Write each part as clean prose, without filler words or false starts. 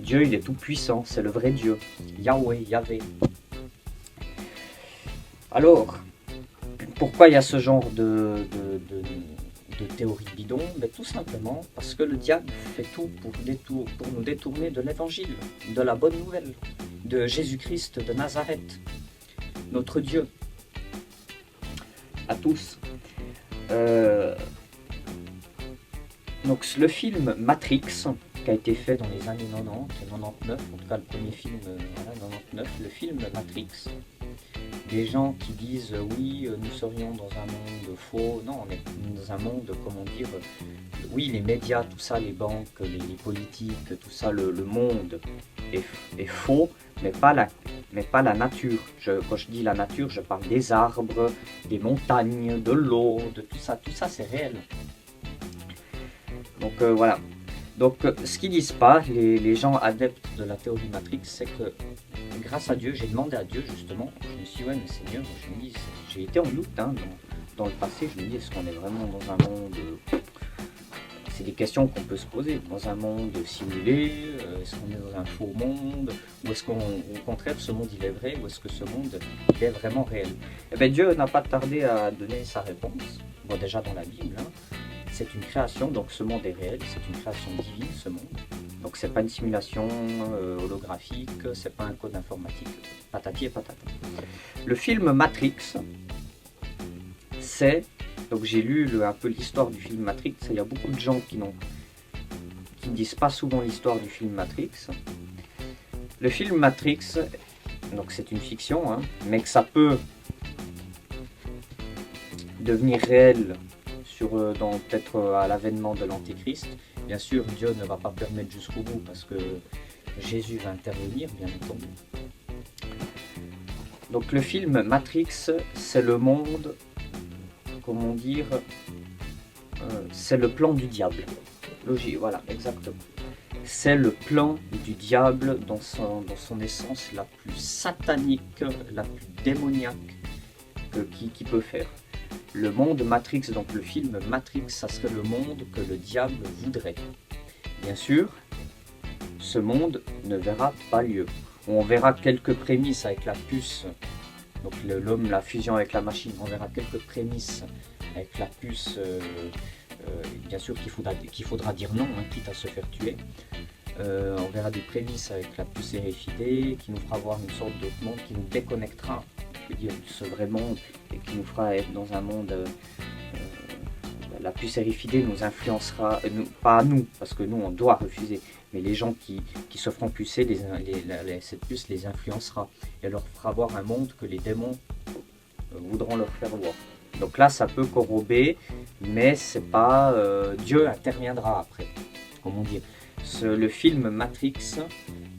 Dieu, il est tout puissant, c'est le vrai Dieu. Yahweh, Yahvé. Alors, pourquoi il y a ce genre de théorie bidon? Mais tout simplement parce que le diable fait tout pour nous détourner de l'évangile, de la bonne nouvelle, de Jésus-Christ de Nazareth, notre Dieu, à tous. Donc le film Matrix, qui a été fait dans les années 90 et 99, en tout cas le premier film, voilà, 99, le film Matrix. Des gens qui disent oui, nous serions dans un monde faux. Non, on est dans un monde, comment dire, oui, les médias, tout ça, les banques, les politiques, tout ça, le monde est faux, mais pas la nature. Quand je dis la nature, je parle des arbres, des montagnes, de l'eau, de tout ça c'est réel. Donc voilà. Donc ce qu'ils disent pas, les gens adeptes de la théorie Matrix, c'est que grâce à Dieu, j'ai demandé à Dieu justement, je me suis dit ouais mais Seigneur, je me dis, j'ai été en doute dans le passé, je me dis est-ce qu'on est vraiment dans un monde, c'est des questions qu'on peut se poser, dans un monde simulé, est-ce qu'on est dans un faux monde, ou est-ce qu'au contraire ce monde il est vrai, ou est-ce que ce monde il est vraiment réel? Et bien Dieu n'a pas tardé à donner sa réponse, bon déjà dans la Bible, hein. C'est une création, donc ce monde est réel, c'est une création divine ce monde. Donc c'est pas une simulation holographique, c'est pas un code informatique, patati et patata. Le film Matrix, c'est, donc j'ai lu un peu l'histoire du film Matrix, il y a beaucoup de gens qui ne disent pas souvent l'histoire du film Matrix. Le film Matrix, donc c'est une fiction, hein, mais que ça peut devenir réel peut-être à l'avènement de l'Antéchrist. Bien sûr, Dieu ne va pas permettre jusqu'au bout parce que Jésus va intervenir, bien entendu. Donc le film Matrix, c'est le monde, comment dire, c'est le plan du diable. Logique, voilà, exactement. C'est le plan du diable dans son essence la plus satanique, la plus démoniaque qu'il peut faire. Le monde Matrix, donc le film Matrix, ça serait le monde que le diable voudrait. Bien sûr, ce monde ne verra pas lieu. On verra quelques prémices avec la puce, donc l'homme, la fusion avec la machine, on verra quelques prémices avec la puce, bien sûr qu'il faudra dire non, hein, quitte à se faire tuer. On verra des prémices avec la puce RFID qui nous fera voir une sorte d'autre monde qui nous déconnectera de ce vrai monde et qui nous fera être dans un monde, la puce RFID nous influencera, pas à nous parce que nous on doit refuser, mais les gens qui se feront pucer, cette puce les influencera et leur fera voir un monde que les démons voudront leur faire voir. Donc là ça peut corrober, mais c'est pas, Dieu interviendra après, comment dire. Le film Matrix,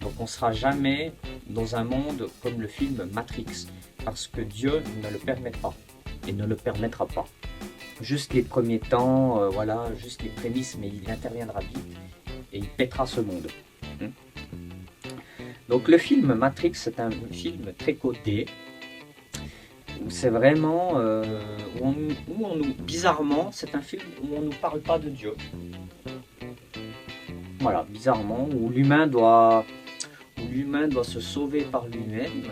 donc on ne sera jamais dans un monde comme le film Matrix, parce que Dieu ne le permet pas, et ne le permettra pas. Juste les premiers temps, voilà, juste les prémices, mais il interviendra vite, et il pètera ce monde. Donc le film Matrix, c'est un film très codé, où c'est vraiment, bizarrement, c'est un film où on ne nous parle pas de Dieu. Voilà, bizarrement, où l'humain doit se sauver par lui-même,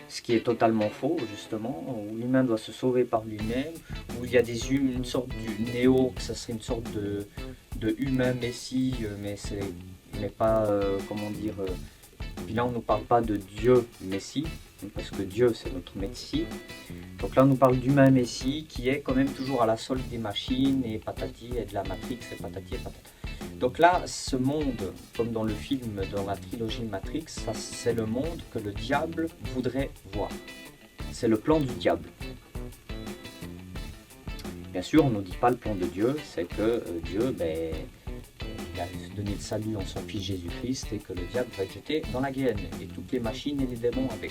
ce qui est totalement faux, justement, où l'humain doit se sauver par lui-même, où il y a une sorte du néo, que ça serait une sorte de humain messie, mais pas, comment dire, puis là on ne nous parle pas de Dieu messie, parce que Dieu c'est notre messie. Donc là on nous parle d'humain messie qui est quand même toujours à la solde des machines et patati et de la Matrix et patati et patata. Donc là ce monde, comme dans le film, dans la trilogie Matrix, c'est le monde que le diable voudrait voir. C'est le plan du diable. Bien sûr on ne nous dit pas le plan de Dieu, c'est que Dieu, il a donné le salut en son fils Jésus-Christ et que le diable va être jeté dans la guéhenne et toutes les machines et les démons avec.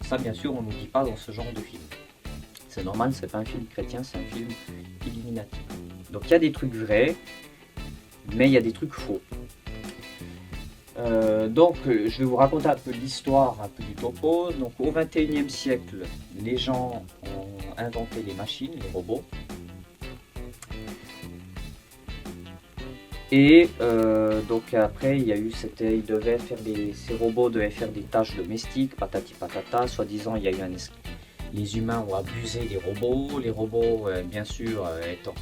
Ça, bien sûr, on ne nous dit pas dans ce genre de film. C'est normal, c'est pas un film chrétien, c'est un film illuminatif. Donc il y a des trucs vrais, mais il y a des trucs faux. Donc je vais vous raconter un peu l'histoire, un peu du topo. Donc au XXIe siècle, les gens ont inventé les machines, les robots. Et donc après, il y a eu, ils devaient faire ces robots devaient faire des tâches domestiques, patati patata. Soi-disant, il y a eu les humains ont abusé des robots. Les robots, bien sûr, étant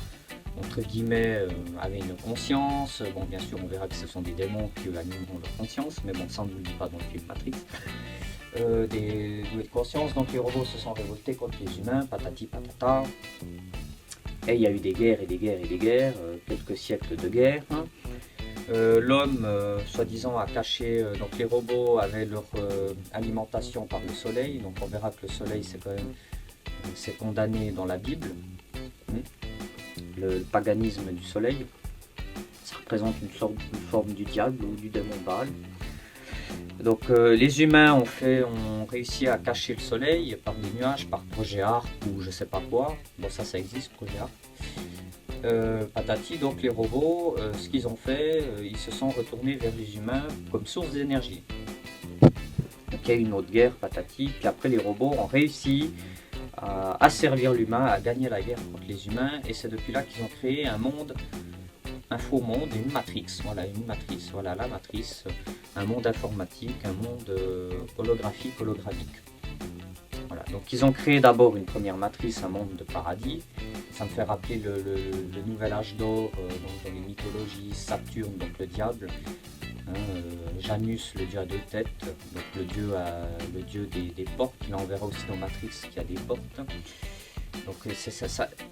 entre guillemets, avaient une conscience. Bon, bien sûr, on verra que ce sont des démons qui animeront leur conscience, mais bon, ça on ne nous le dit pas dans le film Matrix. Des doués de conscience, donc les robots se sont révoltés contre les humains, patati patata. Et il y a eu des guerres et des guerres et des guerres, quelques siècles de guerre. L'homme, soi-disant, a caché, donc les robots avaient leur alimentation par le soleil, donc on verra que le soleil c'est condamné dans la Bible. Le paganisme du soleil, ça représente une forme du diable ou du démon Baal. Donc les humains ont réussi à cacher le soleil par des nuages, par projet ARC ou je sais pas quoi. Bon, ça existe, projet ARC. Patati, donc les robots, ce qu'ils ont fait, ils se sont retournés vers les humains comme source d'énergie. Donc il y a eu une autre guerre, patati, puis après les robots ont réussi à asservir l'humain, à gagner la guerre contre les humains, et c'est depuis là qu'ils ont créé un monde, un faux monde, une matrice, voilà la matrice, un monde informatique, un monde holographique, holographique. Voilà, donc ils ont créé d'abord une première matrice, un monde de paradis. Ça me fait rappeler le nouvel âge d'or dans les mythologies, Saturne, donc le diable, Janus, le dieu à deux têtes, donc le dieu des portes. Là on verra aussi dans Matrix qu'il y a des portes. Donc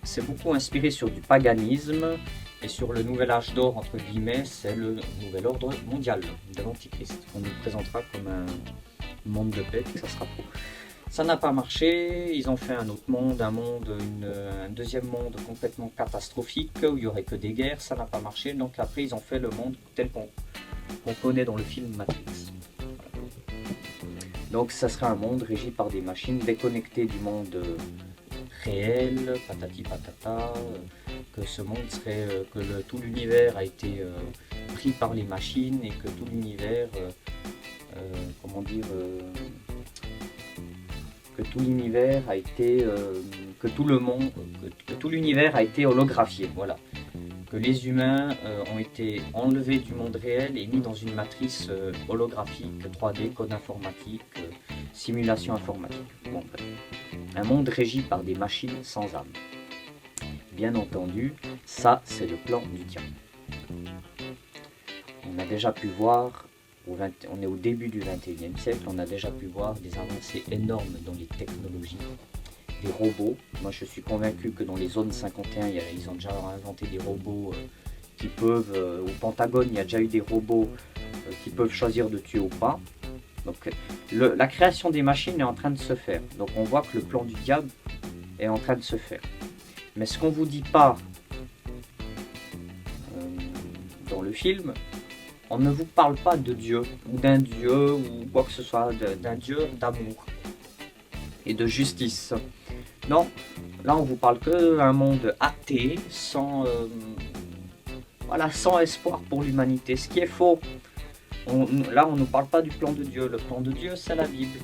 c'est beaucoup inspiré sur du paganisme et sur le nouvel âge d'or, entre guillemets, c'est le nouvel ordre mondial de l'Antichrist. On nous présentera comme un monde de paix, que ça sera faux. Ça n'a pas marché, ils ont fait un autre monde, un deuxième monde complètement catastrophique où il n'y aurait que des guerres, ça n'a pas marché. Donc après ils ont fait le monde tel qu'on connaît dans le film Matrix. Donc ça serait un monde régi par des machines déconnectées du monde réel, patati patata, que ce monde serait, tout l'univers a été pris par les machines et que tout l'univers, que tout l'univers a été, que tout l'univers a été holographié, voilà. Que les humains ont été enlevés du monde réel et mis dans une matrice holographique, 3D, code informatique, simulation informatique. Bon, un monde régi par des machines sans âme. Bien entendu, ça c'est le plan du diable. On a déjà pu voir, on est au début du 21e siècle, on a déjà pu voir des avancées énormes dans les technologies, des robots. Moi je suis convaincu que dans les zones 51, ils ont déjà inventé des robots qui peuvent, au Pentagone il y a déjà eu des robots qui peuvent choisir de tuer ou pas. Donc la création des machines est en train de se faire. Donc on voit que le plan du diable est en train de se faire. Mais ce qu'on ne vous dit pas dans le film, on ne vous parle pas de Dieu, ou d'un Dieu, ou quoi que ce soit, d'un Dieu d'amour et de justice. Non, là on vous parle que d'un monde athée, sans espoir pour l'humanité. Ce qui est faux. Là on ne nous parle pas du plan de Dieu. Le plan de Dieu c'est la Bible.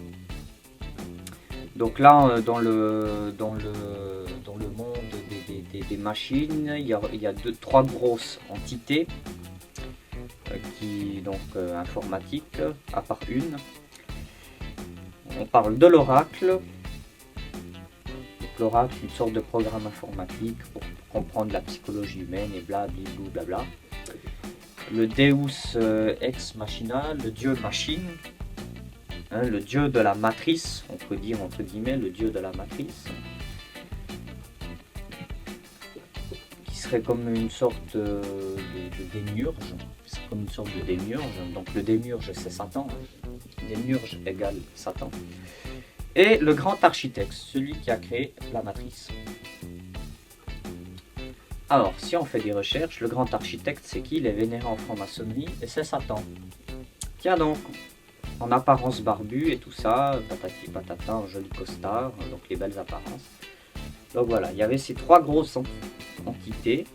Donc là dans le monde des machines, il y a trois grosses entités informatiques, à part une. On parle de l'oracle. L'oracle, une sorte de programme informatique pour comprendre la psychologie humaine et blablabla. Le Deus ex machina, le dieu machine, le dieu de la matrice, on peut dire entre guillemets le dieu de la matrice, qui serait comme une sorte de démiurge. C'est comme une sorte de démiurge. Donc le démiurge c'est Satan. Démiurge égale Satan. Et le grand architecte, celui qui a créé la matrice. Alors, si on fait des recherches, le grand architecte, c'est qui? Il est vénéré en franc-maçonnerie et c'est Satan. Tiens donc, en apparence barbu et tout ça, patati patata, en joli costard, donc les belles apparences. Donc voilà, il y avait ces trois grosses entités,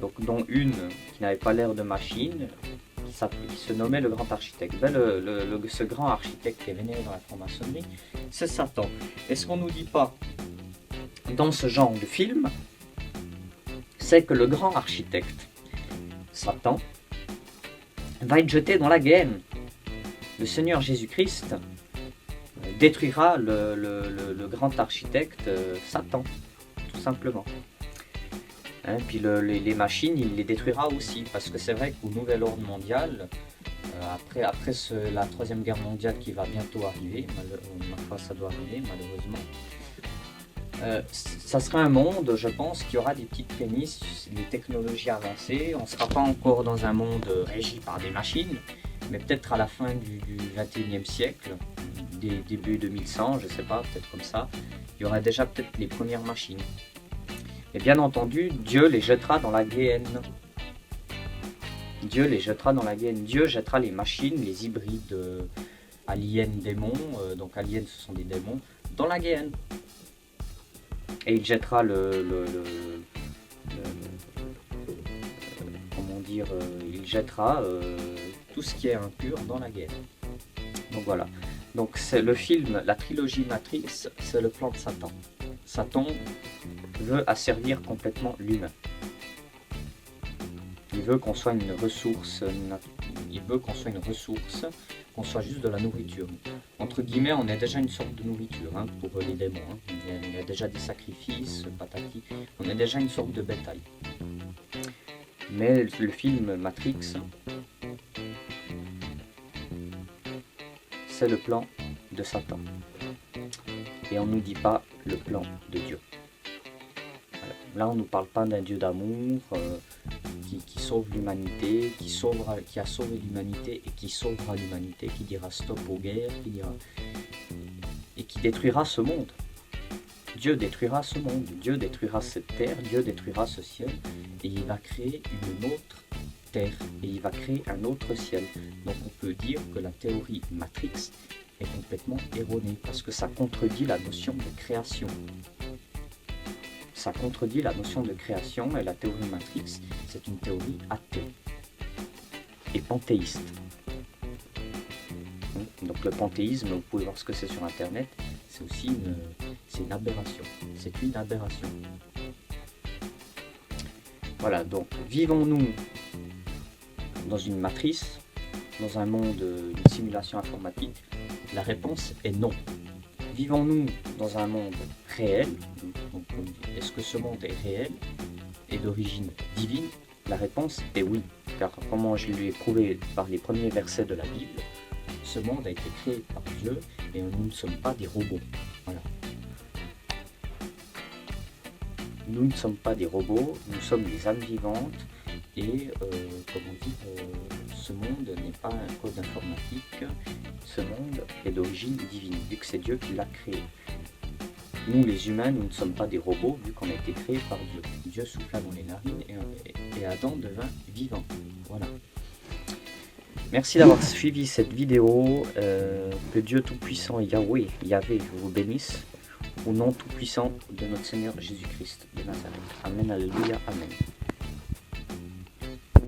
donc, dont une qui n'avait pas l'air de machine, qui se nommait le grand architecte. Ce grand architecte qui est vénéré dans la franc-maçonnerie, c'est Satan. Et ce qu'on ne nous dit pas dans ce genre de film, c'est que le grand architecte, Satan, va être jeté dans la Guéhenne. Le Seigneur Jésus-Christ détruira le grand architecte Satan, tout simplement. Hein, puis les machines, il les détruira aussi, parce que c'est vrai qu'au nouvel ordre mondial, après la troisième guerre mondiale qui va bientôt arriver, ma foi ça doit arriver malheureusement, ça sera un monde, je pense, qui aura des petites prémices, des technologies avancées. On ne sera pas encore dans un monde régi par des machines, mais peut-être à la fin du 21e siècle, début 2100, je ne sais pas, peut-être comme ça, il y aura déjà peut-être les premières machines. Et bien entendu, Dieu les jettera dans la Guéhenne. Dieu les jettera dans la Guéhenne. Dieu jettera les machines, les hybrides aliens démons, donc aliens ce sont des démons, dans la Guéhenne. Et il jettera comment dire, il jettera tout ce qui est impur dans la Guéhenne. Donc voilà. Donc c'est le film, la trilogie Matrix, c'est le plan de Satan. Satan veut asservir complètement l'humain. Il veut qu'on soit une ressource, qu'on soit juste de la nourriture. Entre guillemets, on est déjà une sorte de nourriture hein, pour les démons. Hein. Il y a déjà des sacrifices, patati. On est déjà une sorte de bétail. Mais le film Matrix, c'est le plan de Satan. Et on ne nous dit pas le plan de Dieu. Voilà. Là, on ne nous parle pas d'un Dieu d'amour qui sauve l'humanité, qui a sauvé l'humanité et qui sauvera l'humanité, qui dira stop aux guerres, et qui détruira ce monde. Dieu détruira ce monde, Dieu détruira cette terre, Dieu détruira ce ciel, et il va créer une autre terre, et il va créer un autre ciel. Donc on peut dire que la théorie Matrix est complètement erronée, parce que ça contredit la notion de création. Ça contredit la notion de création, et la théorie Matrix, c'est une théorie athée et panthéiste. Donc le panthéisme, vous pouvez voir ce que c'est sur internet, c'est aussi une aberration. C'est une aberration. Voilà, donc vivons-nous dans une matrice, dans un monde, une simulation informatique? La réponse est non. Vivons-nous dans un monde réel? Est-ce que ce monde est réel et d'origine divine? La réponse est oui, car comme je lui ai prouvé par les premiers versets de la Bible, ce monde a été créé par Dieu et nous ne sommes pas des robots. Voilà. Nous ne sommes pas des robots, nous sommes des âmes vivantes et ce monde n'est pas un code informatique, ce monde est d'origine divine, vu que c'est Dieu qui l'a créé. Nous les humains, nous ne sommes pas des robots vu qu'on a été créés par Dieu. Dieu souffla dans les narines et Adam devint vivant. Voilà. Merci d'avoir suivi cette vidéo. Que Dieu Tout-Puissant, Yahweh vous bénisse. Au nom tout-puissant de notre Seigneur Jésus-Christ de Nazareth. Amen, alléluia, amen.